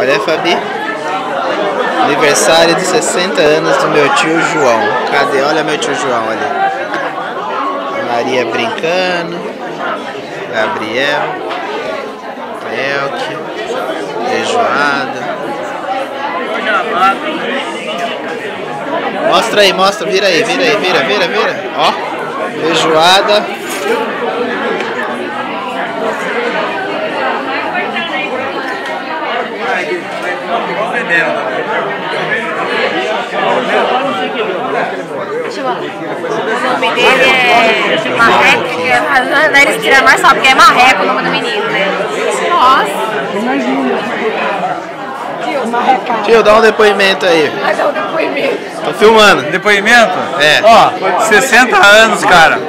Olha, Fabi. Aniversário de 60 anos do meu tio João. Cadê? Olha meu tio João ali. A Maria brincando. Gabriel. Elke. Feijoada. Mostra aí, mostra. Vira aí, vira. Ó. Feijoada. O nome dele é Marreco, porque eles tiram mais só porque é Marreco o nome do menino, né? Nossa! Imagina! Tio, dá um depoimento aí. Dá um depoimento. Tô filmando. Depoimento? É. Ó, 60 anos, cara.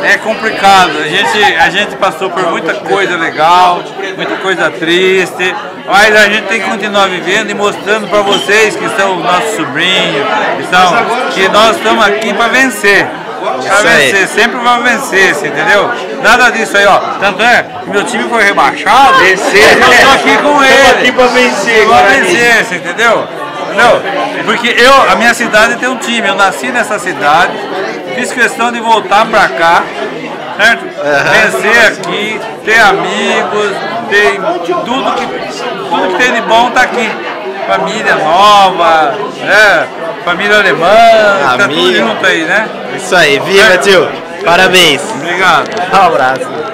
É complicado. A gente passou por muita coisa legal, muita coisa triste, mas a gente tem que continuar vivendo e mostrando para vocês que são nossos sobrinhos, que nós estamos aqui para vencer. Para vencer, sempre vamos vencer, você entendeu? Nada disso aí, ó. Tanto é que meu time foi rebaixado, eu tô aqui com ele. Tô aqui para vencer, você entendeu? Não, porque a minha cidade tem um time, eu nasci nessa cidade, fiz questão de voltar pra cá, certo? Vencer aqui, ter amigos, ter tudo que tem de bom tá aqui. Família nova, né? Família alemã, tá tudo junto aí, né? Isso aí, viva, tio! Parabéns! Obrigado! Um abraço!